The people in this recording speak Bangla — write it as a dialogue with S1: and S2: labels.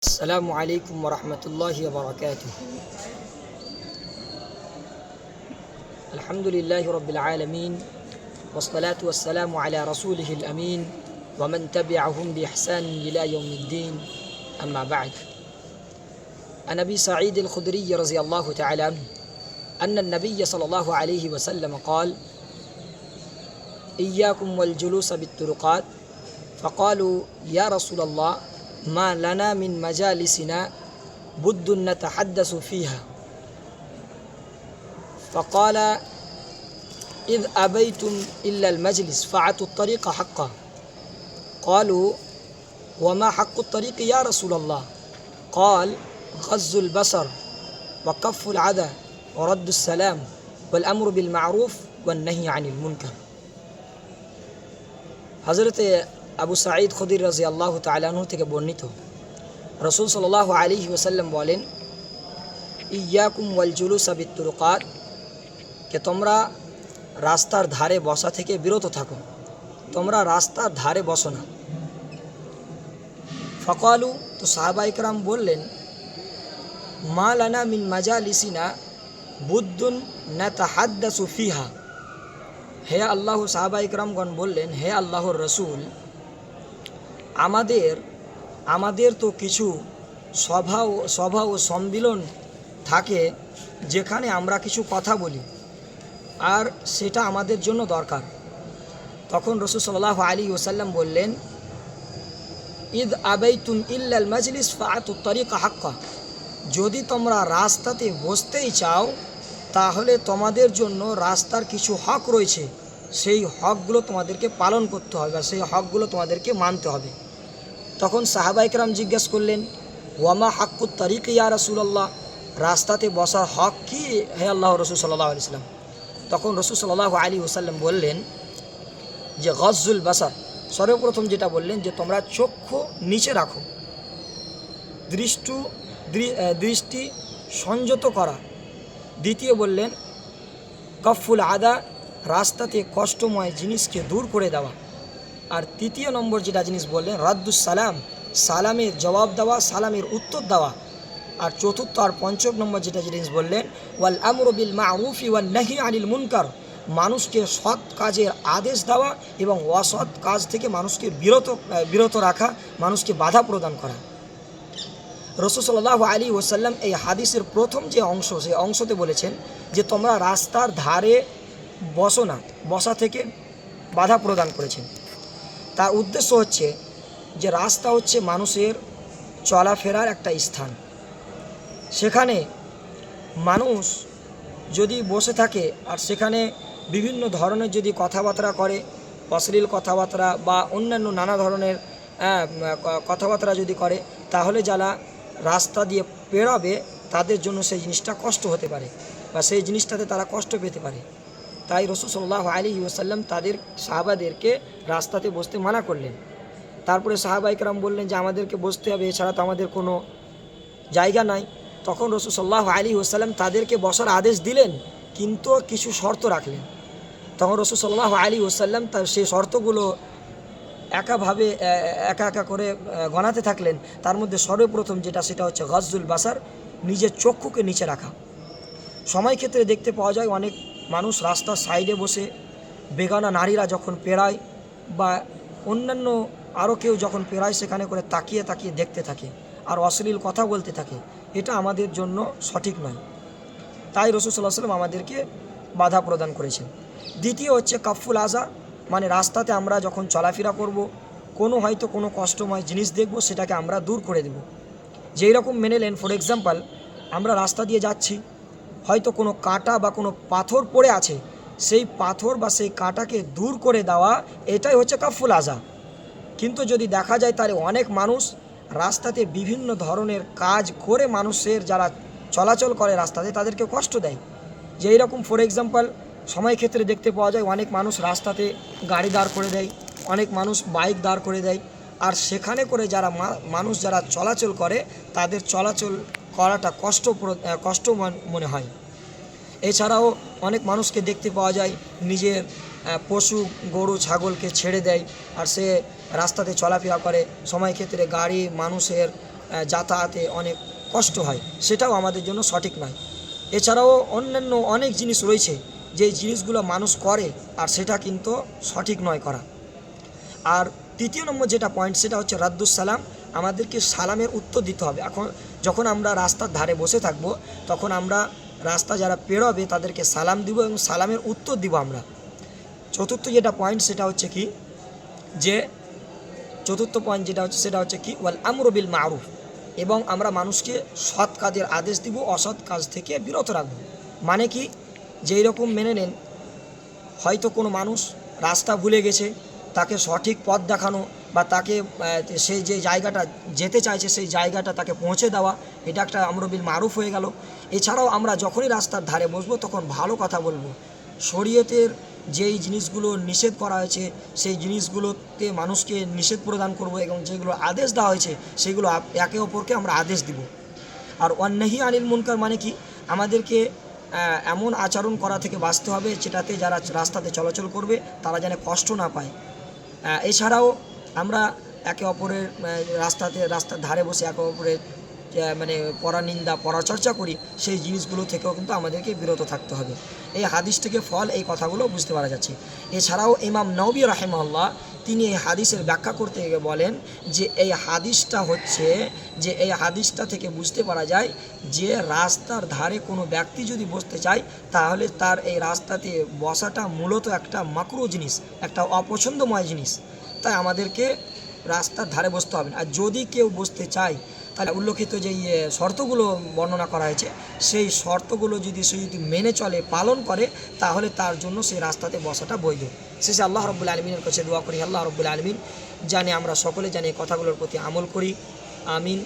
S1: السلام عليكم ورحمة الله وبركاته. الحمد لله رب العالمين والصلاة والسلام على رسوله الأمين ومن تبعهم بإحسان إلى يوم الدين. أما بعد، عن أبي سعيد الخدري رضي الله تعالى عنه أن النبي صلى الله عليه وسلم قال: إياكم والجلوس بالطرقات. فقالوا: يا رسول الله، ما لنا من مجالسنا بد نتحدث فيها. فقال: إذ أبيتم إلا المجلس فأعطوا الطريق حقه. قالوا: وما حق الطريق يا رسول الله؟ قال: غض البصر وكف الأذى ورد السلام والأمر بالمعروف والنهي عن المنكر. হযরত আবু সাঈদ খুদরি রাদিয়াল্লাহু তাআলা আনহু থেকে বর্ণিত, রাসূল সাল্লাল্লাহু আলাইহি ওয়াসাল্লাম বলেন, ইয়াকুম ওয়াল জুলুসা বিত-তুরুকাত, কে তোমরা রাস্তার ধারে বসা থেকে বিরত থাকো, তোমরা রাস্তার ধারে বসো না। ফাকালু, তো সাহাবায়ে কেরাম বললেন, মা লানা মিন মাজালিসিনা বুদ্দুন নাতাহাদ্দাসু ফিহা। হে আল্লাহ, সাহাবায়ে কেরামগণ বললেন, হে আল্লাহর রসুল, আমাদের তো কিছু সভা ও সম্মিলন থাকে যেখানে আমরা কিছু কথা বলি, আর সেটা আমাদের জন্য দরকার। তখন রাসূল সাল্লাল্লাহু আলাইহি ওয়াসাল্লাম বললেন, ইদ আবাইতুম ইল্লাল মাজলিস ফাআতুত তরিকা হাক্কা। যদি তোমরা রাস্তাতে বসতেই চাও, তাহলে তোমাদের জন্য রাস্তার কিছু হক রয়েছে, সেই হকগুলো তোমাদেরকে পালন করতে হবে, সেই হকগুলো তোমাদেরকে মানতে হবে। তখন সাহাবায়ে কেরাম জিজ্ঞাসা করলেন, ওয়ামা হাক্কুত তারিক ইয়া রাসূলুল্লাহ, রাস্তাতে বসার হক কি হে আল্লাহর রাসূল সাল্লাল্লাহু আলাইহি ওয়াসাল্লাম? তখন রাসূল সাল্লাল্লাহু আলাইহি ওয়াসাল্লাম বললেন যে গজ্জুল বাসার, সর্বপ্রথম যেটা বললেন যে তোমরা চক্ষু নিচে রাখো, দৃষ্টি সংযত করা। দ্বিতীয় বললেন কফুল আদা, রাস্তাতে কষ্টময় জিনিসকে দূর করে দেওয়া। আর তৃতীয় নম্বর যেটা জিনিস বললেন রাদ্দুস সালাম, সালামের জবাব দেওয়া, সালামের উত্তর দেওয়া। আর চতুর্থ আর পঞ্চম নম্বর যেটা জিনিস বললেন ওয়াল আমরু বিল মারুফি ওয়ান নাহি আনিল মুনকার, মানুষকে সৎ কাজের আদেশ দেওয়া এবং অসৎ কাজ থেকে মানুষকে বিরত রাখা, মানুষকে বাধা প্রদান করা। রাসূল সাল্লাল্লাহু আলাইহি ওয়াসাল্লাম এই হাদিসের প্রথম যে অংশ, সেই অংশতে বলেছেন যে তোমরা রাস্তার ধারে বসো না, বসা থেকে বাধা প্রদান করেছেন। তার উদ্দেশ্য হচ্ছে যে রাস্তা হচ্ছে মানুষের চলাফেরার একটা স্থান, সেখানে মানুষ যদি বসে থাকে আর সেখানে বিভিন্ন ধরনের যদি কথাবার্তা করে, অশ্লীল কথাবার্তা বা অন্যান্য নানা ধরনের কথাবার্তা যদি করে, তাহলে যারা রাস্তা দিয়ে পেরোবে তাদের জন্য সেই জিনিসটা কষ্ট হতে পারে বা সেই জিনিসটাতে তারা কষ্ট পেতে পারে। তাই রাসূল সাল্লাল্লাহু আলাইহি ওয়াসাল্লাম তাদের সাহাবাদেরকে রাস্তাতে বসতে মানা করলেন। তারপরে সাহাবায়ে কেরাম বললেন যে আমাদেরকে বসতে হবে, এছাড়া তো আমাদের কোনো জায়গা নাই। তখন রাসূল সাল্লাল্লাহু আলাইহি ওয়াসাল্লাম তাদেরকে বসার আদেশ দিলেন, কিন্তু কিছু শর্ত রাখলেন। তখন রাসূল সাল্লাল্লাহু আলাইহি ওয়াসাল্লাম তার সেই শর্তগুলো একা করে গণাতে থাকলেন। তার মধ্যে সর্বপ্রথম যেটা, সেটা হচ্ছে গজ্জুল বাসার, নিজের চক্ষুকে নিচে রাখা। সময় ক্ষেত্রে দেখতে পাওয়া যায় অনেক মানুষ রাস্তার সাইডে বসে বেগানা নারীরা যখন পেরায় বা অন্যান্য আরও কেউ যখন পেরায়, সেখানে করে তাকিয়ে দেখতে থাকে আর অশ্লীল কথা বলতে থাকে। এটা আমাদের জন্য সঠিক নয়। তাই রাসূল সাল্লাল্লাহু আলাইহি ওয়াসাল্লাম আমাদেরকে বাধা প্রদান করেছেন। দ্বিতীয় হচ্ছে কাফুল আজা, মানে রাস্তাতে আমরা যখন চলাফেরা করব, হয়তো কোনো কষ্টময় জিনিস দেখব, সেটাকে আমরা দূর করে দেব। যেই রকম মেনে নেন, ফর এক্সাম্পল, আমরা রাস্তা দিয়ে যাচ্ছি, হয়তো কোনো কাঁটা বা কোনো পাথর পড়ে আছে, সেই পাথর বা সেই কাঁটাকে দূর করে দেওয়া, এটাই হচ্ছে কাফুল আজা। কিন্তু যদি দেখা যায় তাহলে অনেক মানুষ রাস্তাতে বিভিন্ন ধরনের কাজ করে মানুষের যারা চলাচল করে রাস্তাতে তাদেরকে কষ্ট দেয়। যেই রকম ফর এক্সাম্পল সময় ক্ষেত্রে দেখতে পাওয়া যায় অনেক মানুষ রাস্তাতে গাড়ি দাঁড় করে দেয়, অনেক মানুষ বাইক দাঁড় করে দেয়, আর সেখানে করে মানুষ যারা চলাচল করে তাদের চলাচল করাটা কষ্ট মনে হয়। এছাড়াও অনেক মানুষকে দেখতে পাওয়া যায় নিজের পশু গরু ছাগলকে ছেড়ে দেয় আর সে রাস্তাতে চলাফেরা করে। সময় ক্ষেত্রে গাড়ি মানুষের যাতায়াতে অনেক কষ্ট হয়, সেটাও আমাদের জন্য সঠিক নয়। এছাড়াও অন্যান্য অনেক জিনিস রয়েছে যেই জিনিসগুলো মানুষ করে আর সেটা কিন্তু সঠিক নয় করা। আর তৃতীয় নম্বর যেটা পয়েন্ট সেটা হচ্ছে রাদ্দুস সালাম, আমাদেরকে সালামের উত্তর দিতে হবে। এখন যখন আমরা রাস্তার ধারে বসে থাকব তখন আমরা রাস্তা যারা পেরোবে তাদেরকে সালাম দিব এবং সালামের উত্তর দিব আমরা। চতুর্থ যেটা পয়েন্ট সেটা হচ্ছে কি, যে চতুর্থ পয়েন্ট যেটা হচ্ছে সেটা হচ্ছে কি ওয়াল আমরু বিল মারুফ, এবং আমরা মানুষকে সৎ কাজের আদেশ দিব, অসৎ কাজ থেকে বিরত রাখবো। মানে কি, যেই রকম মেনে নেন হয়তো কোনো মানুষ রাস্তা ভুলে গেছে, তাকে সঠিক পথ দেখানো বা তাকে সেই যে জায়গাটা যেতে চাইছে সেই জায়গাটা তাকে পৌঁছে দেওয়া, এটা একটা আমরু বিল মারুফ হয়ে গেল। এছাড়াও আমরা যখনই রাস্তার ধারে বসবো তখন ভালো কথা বলবো, শরীয়তের যেই জিনিসগুলো নিষেধ করা হয়েছে সেই জিনিসগুলোতে মানুষকে নিষেধ প্রদান করব এবং যেগুলো আদেশ দেওয়া হয়েছে সেগুলো একে অপরকে আমরা আদেশ দিব। আর ওয়ান্নাহি আনিল মুনকার মানে কি, আমাদেরকে এমন আচরণ করা থেকে বাঁচতে হবে যেটাতে যারা রাস্তাতে চলাচল করবে তারা যেন কষ্ট না পায়। এছাড়াও আমরা একে অপরের রাস্তার ধারে বসে একে অপরের মানে পরনিন্দা পরচর্চা করি, সেই জিনিসগুলো থেকেও কিন্তু আমাদেরকে বিরত থাকতে হবে। এই হাদিস থেকে ফল এই কথাগুলো বুঝতে পারা যাচ্ছে। এছাড়াও ইমাম নবী রাহিমাহুল্লাহ তিনি এই হাদিসের ব্যাখ্যা করতে গিয়ে বলেন যে এই হাদিসটা হচ্ছে যে এই হাদিসটা থেকে বুঝতে পারা যায় যে রাস্তার ধারে কোনো ব্যক্তি যদি বসতে চায় তাহলে তার এই রাস্তাতে বসাটা মূলত একটা মাকরুহ জিনিস, একটা অপছন্দময় জিনিস, তাই আমাদেরকে রাস্তার ধারে বসতে হবে না। আর যদি কেউ বসতে চায় তাহলে উল্লেখিত যেই শর্তগুলো বর্ণনা করা হয়েছে সেই শর্তগুলো যদি সে যদি মেনে চলে, পালন করে, তাহলে তার জন্য সেই রাস্তাতে বসাটা বৈধ। শেষে আল্লাহ রব্বুল আলমিনের কাছে দোয়া করি, আল্লাহ রব্বুল আলমিন জানে আমরা সকলে জানি কথাগুলোর প্রতি আমল করি। আমিন।